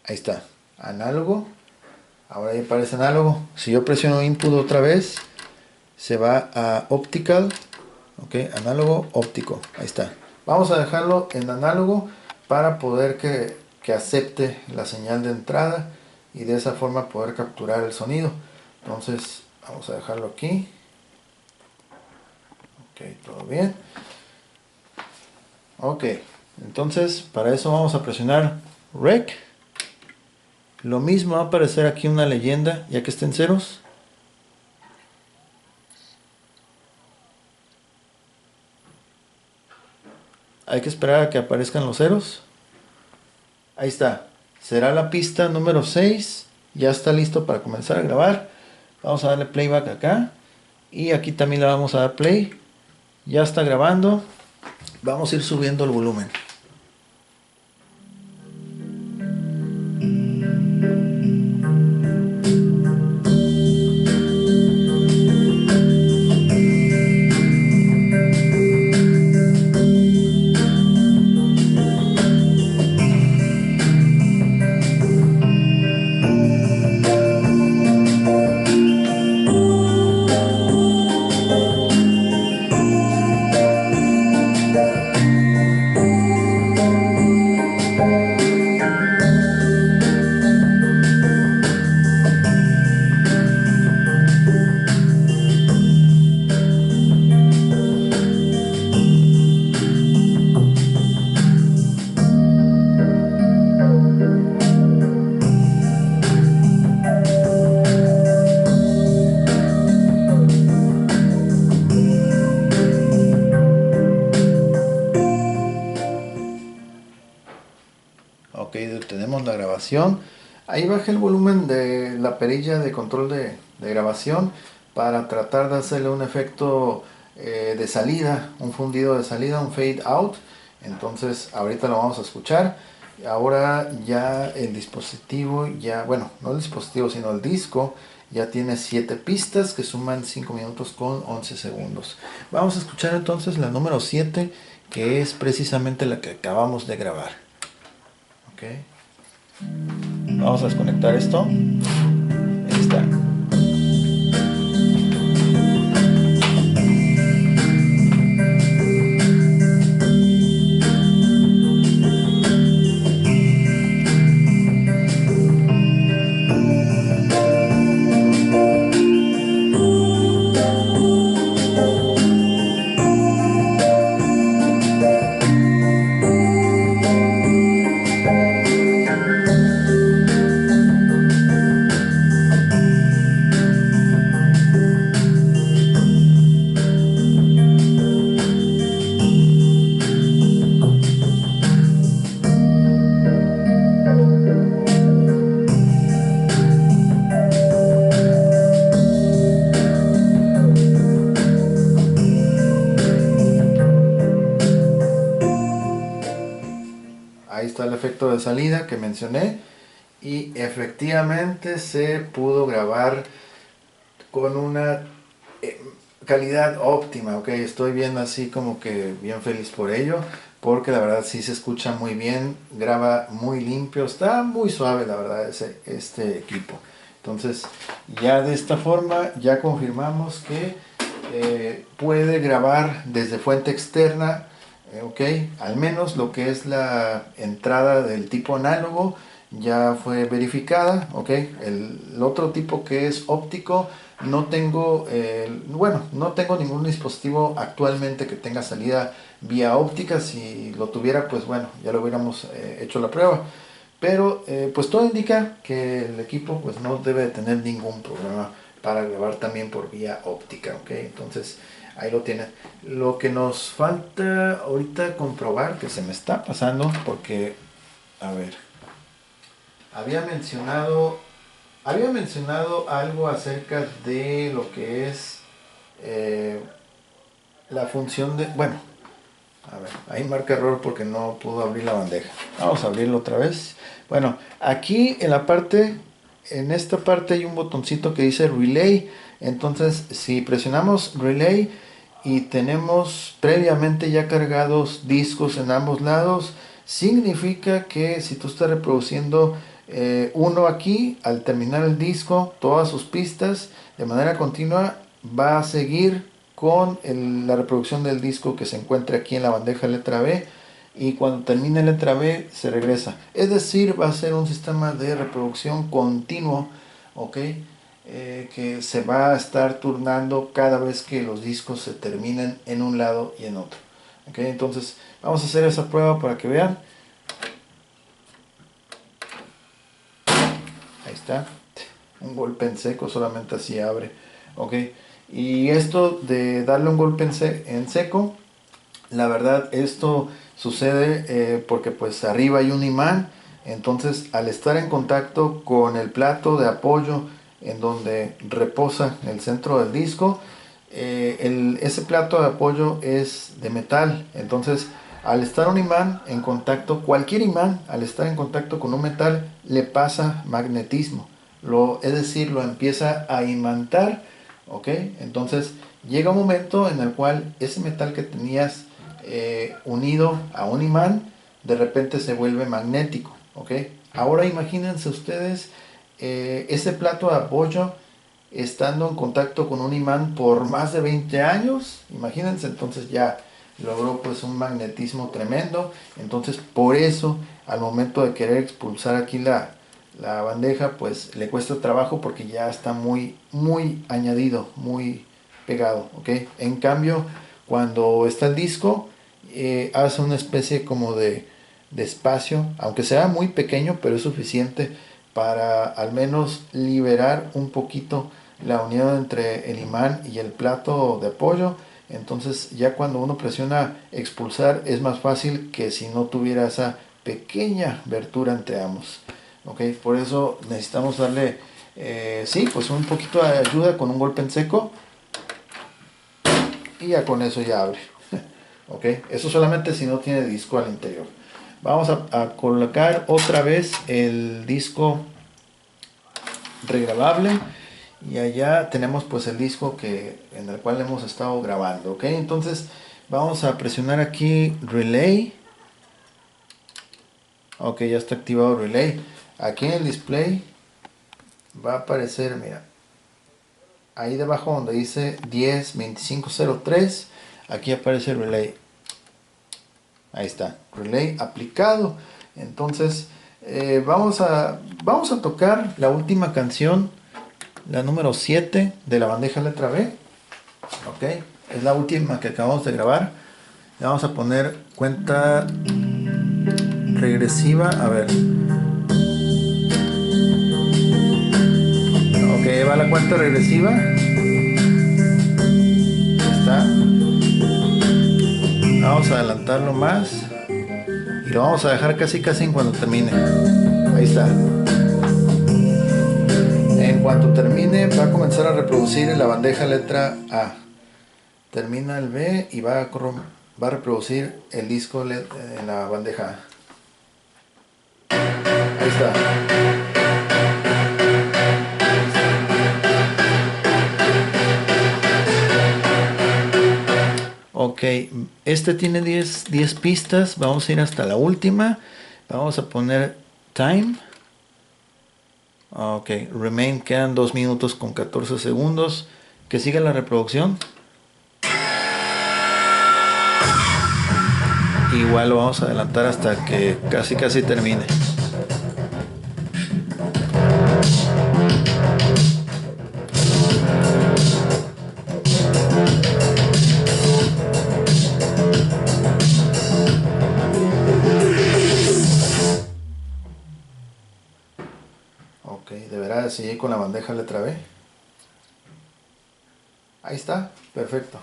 Ahí está, análogo. Ahora ahí aparece análogo. Si yo presiono input otra vez, se va a optical. Ok, análogo, óptico. Ahí está. Vamos a dejarlo en análogo para poder que acepte la señal de entrada y de esa forma poder capturar el sonido. Entonces vamos a dejarlo aquí. Ok, todo bien. Ok, entonces para eso vamos a presionar Rec. Lo mismo va a aparecer aquí una leyenda ya que estén ceros. Hay que esperar a que aparezcan los ceros. Ahí está. Será la pista número 6. Ya está listo para comenzar a grabar. Vamos a darle playback acá. Y aquí también le vamos a dar play. Ya está grabando. Vamos a ir subiendo el volumen. Ok, detenemos la grabación. Ahí bajé el volumen de la perilla de control de grabación para tratar de hacerle un efecto de salida, un fundido de salida, un fade out. Entonces ahorita lo vamos a escuchar. Ahora ya el dispositivo, ya, bueno, no el dispositivo sino el disco, ya tiene 7 pistas que suman 5 minutos con 11 segundos. Vamos a escuchar entonces la número 7, que es precisamente la que acabamos de grabar. Ok, vamos a desconectar esto. Ahí está. Ahí está el efecto de salida que mencioné y efectivamente se pudo grabar con una calidad óptima. Ok, estoy bien así como que bien feliz por ello, porque la verdad sí se escucha muy bien, graba muy limpio, está muy suave la verdad este equipo. Entonces ya de esta forma ya confirmamos que puede grabar desde fuente externa. Ok, al menos lo que es la entrada del tipo análogo ya fue verificada. Ok, el otro tipo que es óptico, no tengo, bueno, no tengo ningún dispositivo actualmente que tenga salida vía óptica. Si lo tuviera, pues bueno, ya lo hubiéramos hecho la prueba. Pero pues todo indica que el equipo pues no debe de tener ningún problema para grabar también por vía óptica. Ok, entonces ahí lo tienen. Lo que nos falta ahorita comprobar, que se me está pasando, porque, a ver, había mencionado algo acerca de lo que es eh, la función de, bueno, a ver, ahí marca error porque no pudo abrir la bandeja. Vamos a abrirlo otra vez. Bueno, aquí en la parte, en esta parte hay un botoncito que dice Relay. Entonces, si presionamos Relay y tenemos previamente ya cargados discos en ambos lados, significa que si tú estás reproduciendo uno aquí, al terminar el disco, todas sus pistas de manera continua, va a seguir con la reproducción del disco que se encuentra aquí en la bandeja letra B, y cuando termine letra B se regresa. Es decir, va a ser un sistema de reproducción continuo, ¿ok? Que se va a estar turnando cada vez que los discos se terminen en un lado y en otro. ¿Ok? Entonces vamos a hacer esa prueba para que vean. Ahí está. Un golpe en seco, solamente así abre. ¿Ok? Y esto de darle un golpe en seco, la verdad esto sucede porque pues arriba hay un imán. Entonces al estar en contacto con el plato de apoyo en donde reposa el centro del disco, ese plato de apoyo es de metal. Entonces al estar un imán en contacto, cualquier imán al estar en contacto con un metal le pasa magnetismo, es decir, lo empieza a imantar. ¿Ok? Entonces llega un momento en el cual ese metal que tenías unido a un imán, de repente se vuelve magnético. ¿Ok? Ahora imagínense ustedes ese plato de apoyo estando en contacto con un imán por más de 20 años. Imagínense, entonces ya logró pues un magnetismo tremendo. Entonces por eso al momento de querer expulsar aquí la bandeja pues le cuesta trabajo, porque ya está muy añadido, muy pegado. ¿Ok? En cambio, cuando está el disco, hace una especie como de espacio, aunque sea muy pequeño, pero es suficiente para al menos liberar un poquito la unión entre el imán y el plato de apoyo. Entonces ya cuando uno presiona expulsar es más fácil que si no tuviera esa pequeña abertura entre ambos. ¿Ok? Por eso necesitamos darle sí, pues un poquito de ayuda con un golpe en seco. y ya con eso ya abre. Ok, eso solamente si no tiene disco al interior. Vamos a colocar otra vez el disco regrabable y allá tenemos pues el disco en el cual hemos estado grabando. Ok, entonces vamos a presionar aquí relay. Ok, ya está activado relay. Aquí en el display va a aparecer, mira, ahí debajo donde dice 102503, aquí aparece el relay. Ahí está, relay aplicado. Entonces vamos a tocar la última canción, la número 7 de la bandeja letra B. Ok, es la última que acabamos de grabar. Le vamos a poner cuenta regresiva, a ver. Ok, va la cuenta regresiva. Está. Vamos a adelantarlo más y lo vamos a dejar casi en cuando termine. Ahí está. En cuanto termine va a comenzar a reproducir en la bandeja letra A. Termina el B y va a reproducir el disco en la bandeja A. Ahí está. Ok, este tiene 10 pistas, vamos a ir hasta la última, vamos a poner time. Ok, remain, quedan 2 minutos con 14 segundos, que siga la reproducción. Igual lo vamos a adelantar hasta que casi termine. Ok, deberá de seguir con la bandeja letra B. Ahí está, perfecto.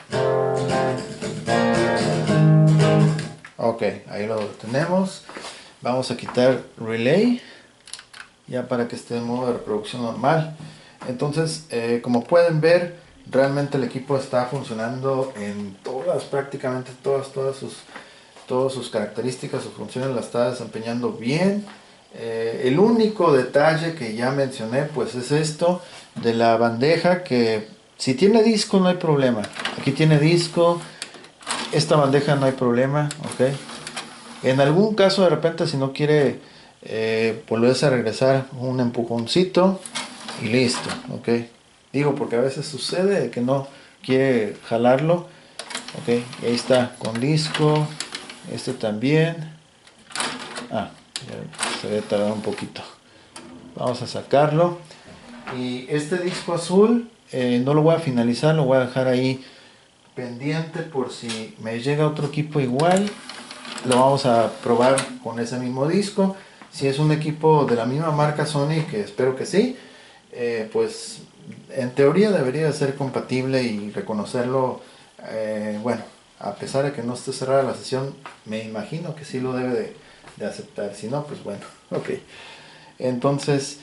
Ok, ahí lo tenemos. Vamos a quitar relay, ya para que esté en modo de reproducción normal. Entonces, como pueden ver, realmente el equipo está funcionando en prácticamente todas sus características, sus funciones las está desempeñando bien. El único detalle que ya mencioné pues es esto de la bandeja, que si tiene disco no hay problema. Aquí tiene disco, esta bandeja no hay problema, ok. En algún caso de repente si no quiere volverse a regresar, un empujoncito y listo, ok. Digo porque a veces sucede que no quiere jalarlo, ok. Y ahí está con disco, este también. Se debe tardar un poquito. Vamos a sacarlo. Y este disco azul no lo voy a finalizar, lo voy a dejar ahí pendiente por si me llega otro equipo igual. Lo vamos a probar con ese mismo disco. Si es un equipo de la misma marca Sony, que espero que sí, pues en teoría debería ser compatible y reconocerlo. Bueno, a pesar de que no esté cerrada la sesión, me imagino que sí lo debe de aceptar. Si no, pues bueno, ok. Entonces,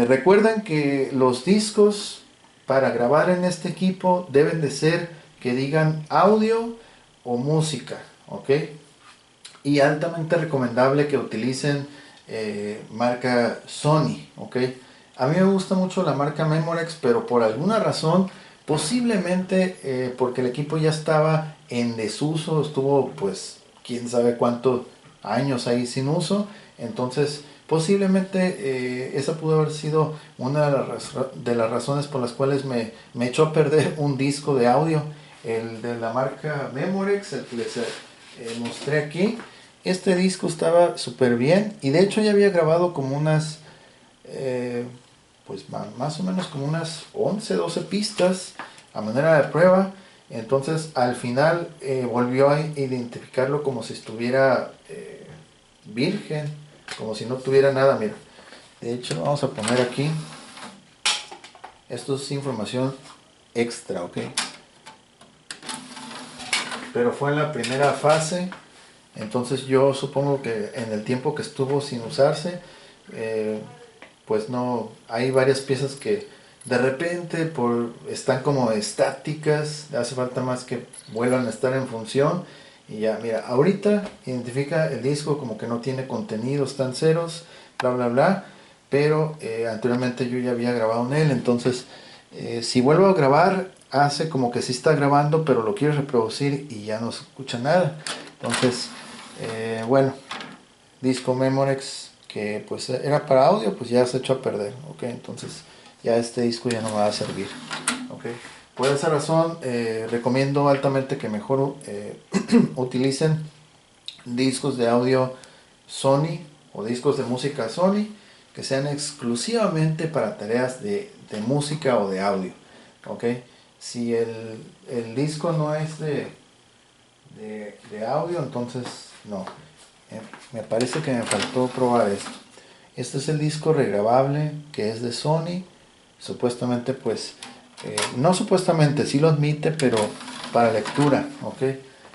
recuerden que los discos para grabar en este equipo deben de ser que digan audio o música, ok. Y altamente recomendable que utilicen marca Sony, ok. A mí me gusta mucho la marca Memorex, pero por alguna razón, posiblemente porque el equipo ya estaba en desuso, estuvo pues quién sabe cuántos años ahí sin uso, entonces posiblemente esa pudo haber sido una de las razones por las cuales me echó a perder un disco de audio, el de la marca Memorex, el que les mostré aquí. Este disco estaba súper bien y de hecho ya había grabado como unas pues más o menos como unas 11, 12 pistas a manera de prueba. Entonces al final volvió a identificarlo como si estuviera virgen, como si no tuviera nada. Mira, de hecho vamos a poner aquí, esto es información extra, ok, pero fue en la primera fase. Entonces yo supongo que en el tiempo que estuvo sin usarse, pues no, hay varias piezas que de repente están como estáticas, hace falta más que vuelvan a estar en función. Y ya, mira, ahorita identifica el disco como que no tiene contenido, están ceros, bla bla bla, pero anteriormente yo ya había grabado en él, entonces si vuelvo a grabar, hace como que sí está grabando, pero lo quiero reproducir y ya no se escucha nada. Entonces, bueno, disco Memorex, que pues era para audio, pues ya se echó a perder, ok, entonces ya este disco ya no me va a servir, ok. Por esa razón, recomiendo altamente que mejor utilicen discos de audio Sony o discos de música Sony que sean exclusivamente para tareas de música o de audio, ok. Si el disco no es de audio, entonces no. Me parece que me faltó probar esto. Este es el disco regrabable que es de Sony. Supuestamente pues, no supuestamente, sí lo admite, pero para lectura, ok.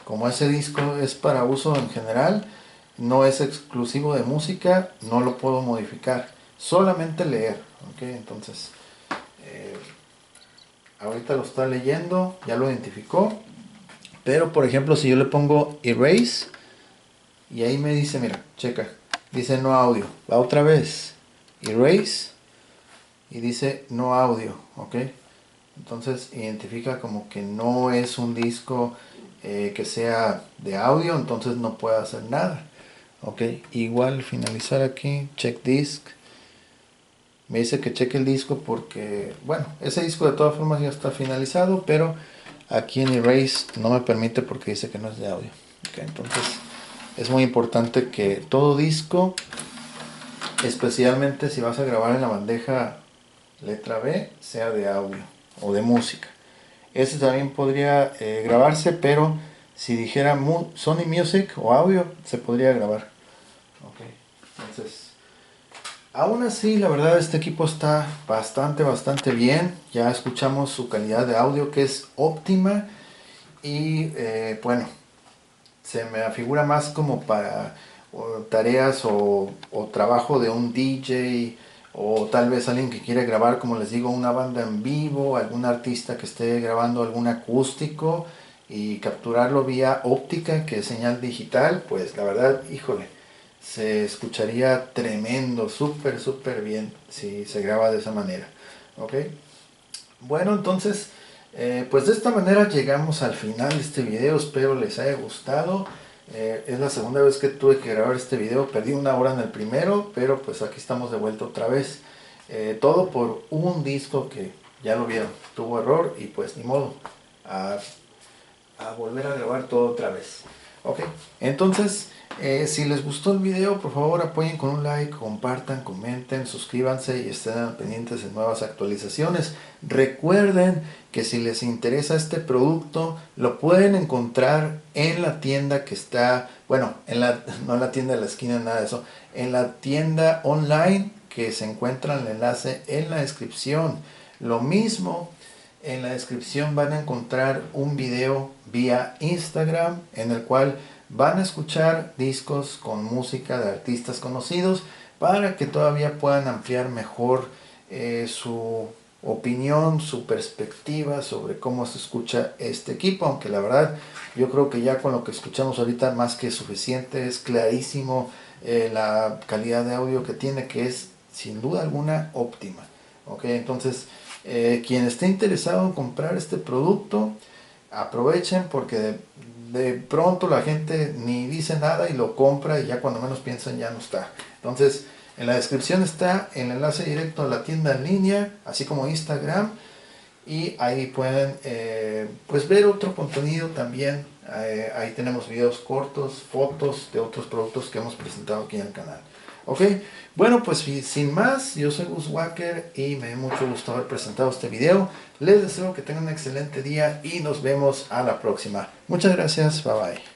Como ese disco es para uso en general, no es exclusivo de música, no lo puedo modificar, solamente leer, ok. Entonces, ahorita lo está leyendo, ya lo identificó, pero por ejemplo si yo le pongo erase, y ahí me dice, mira, checa, dice no audio, va otra vez, erase, y dice no audio, ok. Entonces identifica como que no es un disco que sea de audio, entonces no puede hacer nada, ok. Igual finalizar aquí, check disk, me dice que cheque el disco porque, bueno, ese disco de todas formas ya está finalizado, pero aquí en erase no me permite porque dice que no es de audio, ok. Entonces es muy importante que todo disco, especialmente si vas a grabar en la bandeja letra B, sea de audio o de música. Este también podría grabarse, pero si dijera Sony Music o audio, se podría grabar. Okay. Entonces, aún así, la verdad, este equipo está bastante bien. Ya escuchamos su calidad de audio, que es óptima. Y bueno, se me afigura más como para tareas o trabajo de un DJ, o tal vez alguien que quiere grabar, como les digo, una banda en vivo, algún artista que esté grabando algún acústico y capturarlo vía óptica, que es señal digital. Pues la verdad, híjole, se escucharía tremendo, súper bien si se graba de esa manera, ok. Bueno, entonces pues de esta manera llegamos al final de este video. Espero les haya gustado. Es la segunda vez que tuve que grabar este video. Perdí una hora en el primero, pero pues aquí estamos de vuelta otra vez. Todo por un disco que ya lo vieron, tuvo error y pues ni modo, a, a volver a grabar todo otra vez. Ok, entonces si les gustó el video, por favor apoyen con un like, compartan, comenten, suscríbanse y estén pendientes de nuevas actualizaciones. Recuerden que si les interesa este producto, lo pueden encontrar en la tienda que está, bueno, no en la tienda de la esquina, nada de eso, en la tienda online que se encuentra el enlace en la descripción. Lo mismo, en la descripción van a encontrar un video vía Instagram en el cual van a escuchar discos con música de artistas conocidos para que todavía puedan ampliar mejor su opinión, su perspectiva sobre cómo se escucha este equipo, aunque la verdad yo creo que ya con lo que escuchamos ahorita más que suficiente, es clarísimo la calidad de audio que tiene, que es sin duda alguna óptima, ok. Entonces quien esté interesado en comprar este producto, aprovechen porque de pronto la gente ni dice nada y lo compra y ya cuando menos piensan ya no está. Entonces en la descripción está el enlace directo a la tienda en línea, así como Instagram, y ahí pueden pues ver otro contenido también. Ahí tenemos videos cortos, fotos de otros productos que hemos presentado aquí en el canal. Ok, bueno, pues sin más, yo soy Gus Walker y me da mucho gusto haber presentado este video. Les deseo que tengan un excelente día y nos vemos a la próxima. Muchas gracias, bye bye.